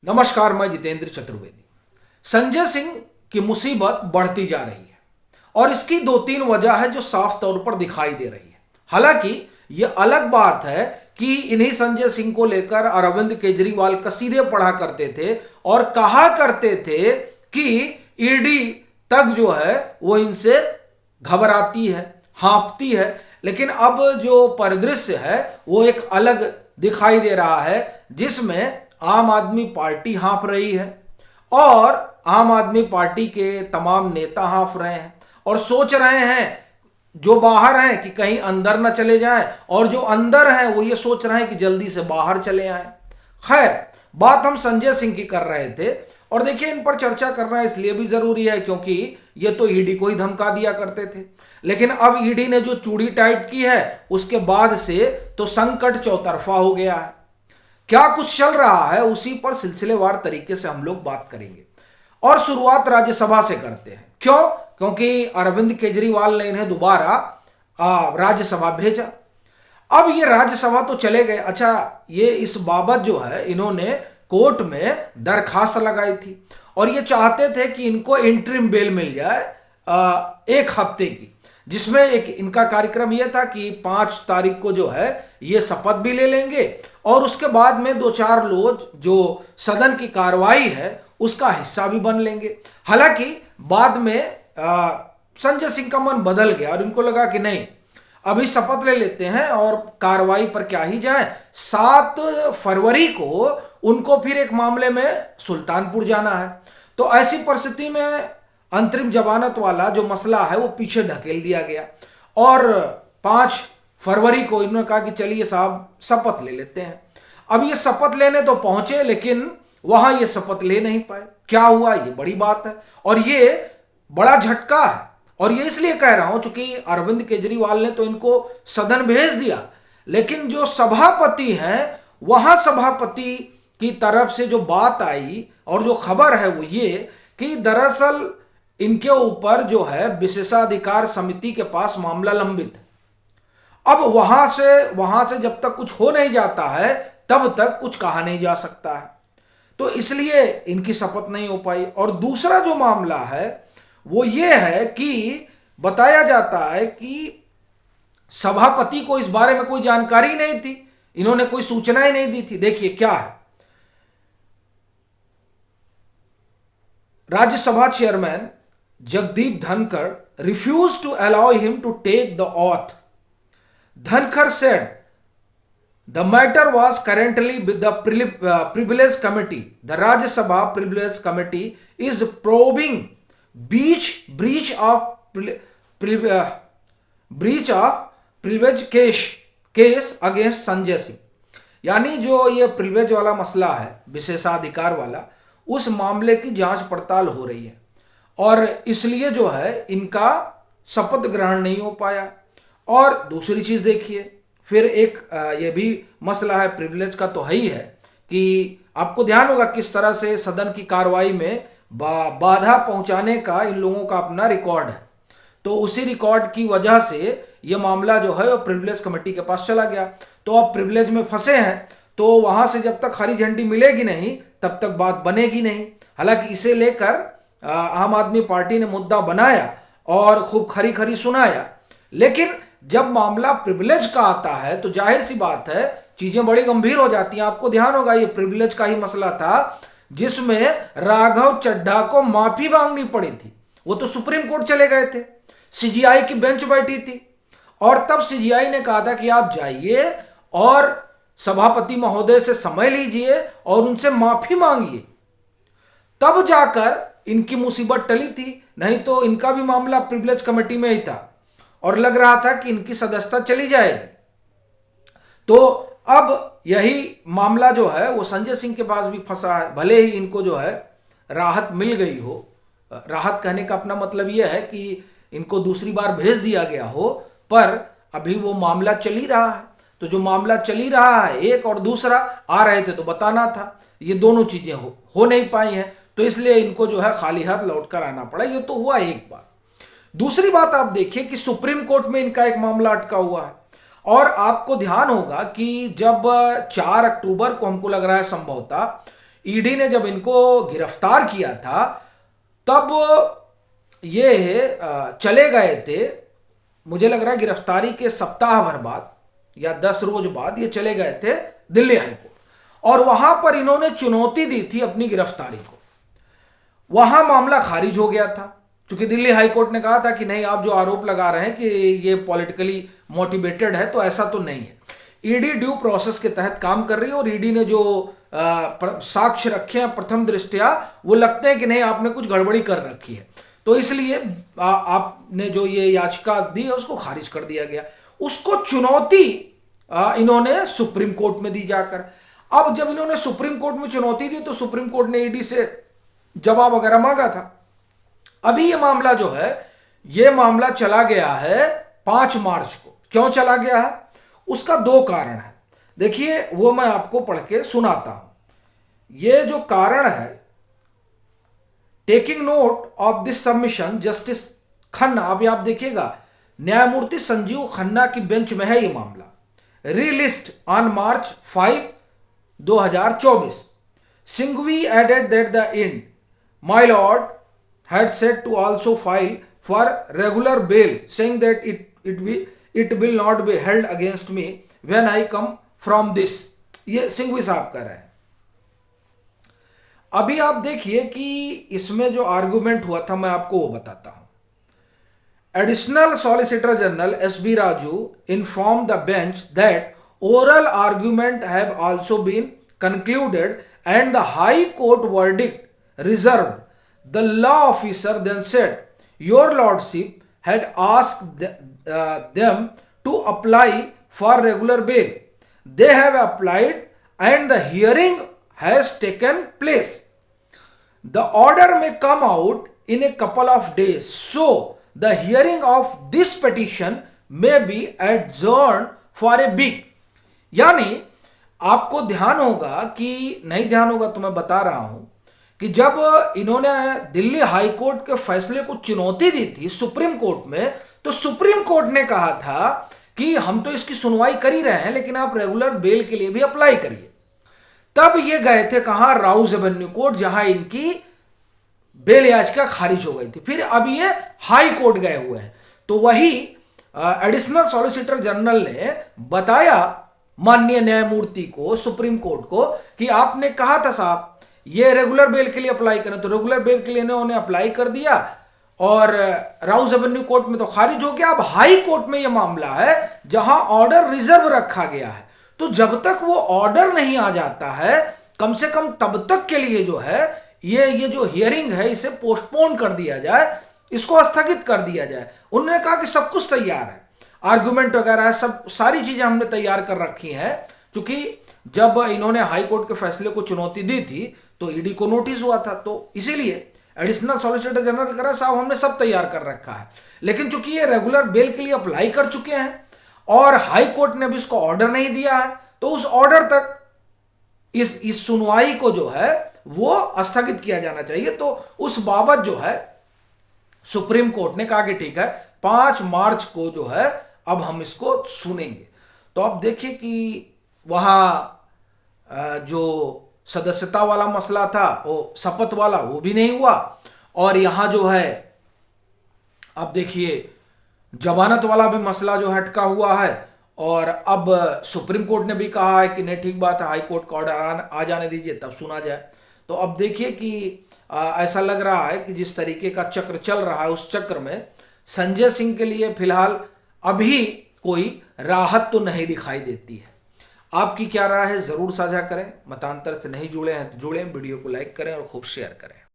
नमस्कार, मैं जितेंद्र चतुर्वेदी। संजय सिंह की मुसीबत बढ़ती जा रही है और इसकी दो तीन वजह है जो साफ तौर पर दिखाई दे रही है। हालांकि यह अलग बात है कि इन्हीं संजय सिंह को लेकर अरविंद केजरीवाल कसीदे पढ़ा करते थे और कहा करते थे कि ईडी तक जो है वो इनसे घबराती है, हाँफती है। लेकिन अब जो परिदृश्य है वो एक अलग दिखाई दे रहा है, जिसमें आम आदमी पार्टी हाँफ रही है और आम आदमी पार्टी के तमाम नेता हाँफ रहे हैं और सोच रहे हैं, जो बाहर हैं, कि कहीं अंदर न चले जाएं, और जो अंदर हैं वो ये सोच रहे हैं कि जल्दी से बाहर चले आएं। खैर, बात हम संजय सिंह की कर रहे थे और देखिए, इन पर चर्चा करना इसलिए भी जरूरी है क्योंकि ये तो ईडी को ही धमका दिया करते थे, लेकिन अब ईडी ने जो चूड़ी टाइट की है उसके बाद से तो संकट चौतरफा हो गया है। क्या कुछ चल रहा है उसी पर सिलसिलेवार तरीके से हम लोग बात करेंगे और शुरुआत राज्यसभा से करते हैं। क्यों? क्योंकि अरविंद केजरीवाल ने इन्हें दोबारा राज्यसभा भेजा। अब ये राज्यसभा तो चले गए। अच्छा, ये इस बाबत जो है इन्होंने कोर्ट में दरखास्त लगाई थी और ये चाहते थे कि इनको इंटरिम बेल मिल जाए 1 हफ्ते की, जिसमें एक इनका कार्यक्रम यह था कि 5 तारीख को जो है ये शपथ भी ले लेंगे और उसके बाद में 2-4 लोग जो सदन की कार्रवाई है उसका हिस्सा भी बन लेंगे। हालांकि बाद में संजय सिंह का मन बदल गया और इनको लगा कि नहीं, अभी शपथ ले लेते हैं और कार्रवाई पर क्या ही जाए। 7 फरवरी को उनको फिर एक मामले में सुल्तानपुर जाना है, तो ऐसी परिस्थिति में अंतरिम जमानत वाला जो मसला है वो पीछे ढकेल दिया गया और 5 फरवरी को इन्होंने कहा कि चलिए साहब शपथ ले लेते हैं। अब ये शपथ लेने तो पहुंचे, लेकिन वहां ये शपथ ले नहीं पाए। क्या हुआ, ये बड़ी बात है और ये बड़ा झटका है। और ये इसलिए कह रहा हूं क्योंकि अरविंद केजरीवाल ने तो इनको सदन भेज दिया, लेकिन जो सभापति हैं वहां सभापति की तरफ से जो बात आई और जो खबर है वो ये कि दरअसल इनके ऊपर जो है विशेषाधिकार समिति के पास मामला लंबित है। अब वहां से जब तक कुछ हो नहीं जाता है तब तक कुछ कहा नहीं जा सकता है, तो इसलिए इनकी शपथ नहीं हो पाई। और दूसरा जो मामला है वो ये है कि बताया जाता है कि सभापति को इस बारे में कोई जानकारी नहीं थी, इन्होंने कोई सूचनाएं नहीं दी थी। देखिए क्या है, Rajya Sabha chairman Jagdeep Dhankhar refused to allow him to take the oath. Dhankar said the matter was currently with the Privilege Committee. The Rajya Sabha Privilege Committee is probing breach of privilege case against Sanjay Singh. यानी जो ये privilege वाला मसला है, विशेषाधिकार वाला, उस मामले की जांच पड़ताल हो रही है और इसलिए जो है इनका शपथ ग्रहण नहीं हो पाया। और दूसरी चीज देखिए, फिर एक ये भी मसला है, प्रिविलेज का तो है ही है, कि आपको ध्यान होगा किस तरह से सदन की कार्रवाई में बाधा पहुंचाने का इन लोगों का अपना रिकॉर्ड है। तो उसी रिकॉर्ड की वजह से ये मामला जो है वो प्रिविलेज कमेटी के पास चला गया। तो अब प्रिविलेज में फंसे हैं, तो वहां से जब तक हरी झंडी मिलेगी नहीं तब तक बात बनेगी नहीं। हालांकि इसे लेकर आम आदमी पार्टी ने मुद्दा बनाया और खूब खरी खरी सुनाया, लेकिन जब मामला प्रिविलेज का आता है तो जाहिर सी बात है चीजें बड़ी गंभीर हो जाती हैं। आपको ध्यान होगा ये प्रिविलेज का ही मसला था जिसमें राघव चड्ढा को माफी मांगनी पड़ी थी। वो तो सुप्रीम कोर्ट चले गए थे, सीजीआई की बेंच बैठी थी और तब सीजीआई ने कहा था कि आप जाइए और सभापति महोदय से समय लीजिए और उनसे माफी मांगिए, तब जाकर इनकी मुसीबत टली थी। नहीं तो इनका भी मामला प्रिविलेज कमेटी में ही था और लग रहा था कि इनकी सदस्यता चली जाएगी। तो अब यही मामला जो है वो संजय सिंह के पास भी फंसा है। भले ही इनको जो है राहत मिल गई हो, राहत कहने का अपना मतलब यह है कि इनको दूसरी बार भेज दिया गया हो, पर अभी वो मामला चल ही रहा है। तो जो मामला चल ही रहा है, एक और दूसरा आ रहे थे तो बताना था, ये दोनों चीजें हो नहीं पाई हैं, तो इसलिए इनको जो है खाली हाथ लौट कर आना पड़ा। ये तो हुआ एक बात। दूसरी बात आप देखिए कि सुप्रीम कोर्ट में इनका एक मामला अटका हुआ है और आपको ध्यान होगा कि जब 4 अक्टूबर को हमको लग रहा है संभवतः ईडी ने जब इनको गिरफ्तार किया था तब ये चले गए थे, मुझे लग रहा है गिरफ्तारी के सप्ताह भर बाद या 10 रोज बाद ये चले गए थे दिल्ली हाईकोर्ट, और वहां पर इन्होंने चुनौती दी थी अपनी गिरफ्तारी को। वहां मामला खारिज हो गया था क्योंकि दिल्ली हाईकोर्ट ने कहा था कि नहीं, आप जो आरोप लगा रहे हैं कि ये पॉलिटिकली मोटिवेटेड है, तो ऐसा तो नहीं है। ईडी ड्यू प्रोसेस के तहत काम कर रही है और ईडी ने जो साक्ष्य रखे हैं प्रथम दृष्टया वो लगते हैं कि नहीं, आपने कुछ गड़बड़ी कर रखी है, तो इसलिए आपने जो ये याचिका दी है उसको खारिज कर दिया गया। उसको चुनौती इन्होंने सुप्रीम कोर्ट में दी जाकर। अब जब इन्होंने सुप्रीम कोर्ट में चुनौती दी तो सुप्रीम कोर्ट ने ईडी से जवाब वगैरह मांगा था। अभी ये मामला जो है, ये मामला चला गया है 5 मार्च को। क्यों चला गया है? उसका 2 कारण है। देखिए वो मैं आपको पढ़ के सुनाता हूं। ये जो कारण है, taking note of this submission justice Khanna, अभी आप देखिएगा न्यायमूर्ति संजीव खन्ना की बेंच में है ये मामला। Relisted on March 5, 2024, Singhvi added that the end my lord had said to also file for regular bail, saying that it will not be held against me when I come from this। ये सिंघवी साहब कर रहे हैं। अभी आप देखिए कि इसमें जो आर्गुमेंट हुआ था मैं आपको वो बताता हूं। Additional solicitor general S B. Raju inform the bench that oral argument have also been concluded and the high court verdict reserved। The law officer then said, your lordship had asked them to apply for regular bail. They have applied and the hearing has taken place. The order may come out in a couple of days, so the hearing of this petition may be adjourned for a week। यानी आपको ध्यान होगा कि नहीं ध्यान होगा तो मैं बता रहा हूं कि जब इन्होंने दिल्ली हाई कोर्ट के फैसले को चुनौती दी थी सुप्रीम कोर्ट में, तो सुप्रीम कोर्ट ने कहा था कि हम तो इसकी सुनवाई कर ही रहे हैं, लेकिन आप रेगुलर बेल के लिए भी अप्लाई करिए। तब ये गए थे कहां? राउज एवेन्यू कोर्ट, जहां इनकी बेल याचिका खारिज हो गई थी। फिर अब ये हाई कोर्ट गए हुए हैं। तो वही एडिशनल सॉलिसिटर जनरल ने बताया माननीय न्यायमूर्ति को, सुप्रीम कोर्ट को, कि आपने कहा था साहब ये रेगुलर बेल के लिए अप्लाई करें, तो रेगुलर बेल के लिए इन्होंने अप्लाई कर दिया और राउज एवेन्यू कोर्ट में तो खारिज हो गया। अब हाई कोर्ट में ये मामला है जहां ऑर्डर रिजर्व रखा गया है। तो जब तक वो ऑर्डर नहीं आ जाता है, कम से कम तब तक के लिए जो है ये जो हियरिंग है इसे पोस्टपोन कर दिया जाए, इसको स्थगित कर दिया जाए। उन्होंने कहा कि सब कुछ तैयार है, आर्गुमेंट वगैरह सब सारी चीजें हमने तैयार कर रखी हैं। क्योंकि जब इन्होंने हाई कोर्ट के फैसले को चुनौती दी थी तो ईडी को नोटिस हुआ था, तो इसीलिए एडिशनल सॉलिसिटर जनरल कह रहा है साहब हमने सब तैयार कर रखा है। लेकिन चूंकि ये रेगुलर बेल के लिए अप्लाई कर चुके हैं और हाई कोर्ट ने भी इसको ऑर्डर नहीं दिया है, तो उस ऑर्डर तक इस सुनवाई को जो है वो स्थगित किया जाना चाहिए। तो उस बाबत जो है सुप्रीम कोर्ट ने कहा कि ठीक है 5 मार्च को जो है अब हम इसको सुनेंगे। तो अब देखिए कि वहां जो सदस्यता वाला मसला था, वो शपथ वाला, वो भी नहीं हुआ, और यहां जो है अब देखिए जमानत वाला भी मसला जो है अटका हुआ है। और अब सुप्रीम कोर्ट ने भी कहा है कि नहीं ठीक बात है, हाई कोर्ट का ऑर्डर आ जाने दीजिए तब सुना जाए। तो अब देखिए कि ऐसा लग रहा है कि जिस तरीके का चक्र चल रहा है उस चक्र में संजय सिंह के लिए फिलहाल अभी कोई राहत तो नहीं दिखाई देती है। आपकी क्या राय है ज़रूर साझा करें। मतांतर से नहीं जुड़े हैं तो जुड़ें, वीडियो को लाइक करें और खूब शेयर करें।